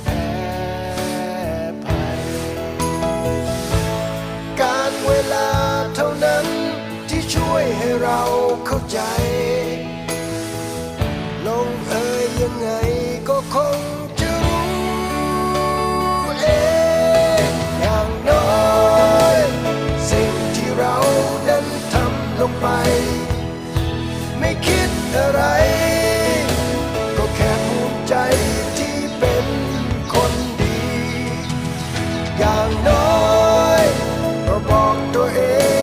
แพ้ภัยการเวลาเท่านั้นที่ช่วยให้เราเข้าใจลงเอยยังไงก็คงจะรู้เองอย่างน้อยสิ่งที่เรานั้นทำลงไปไม่คิดอะไร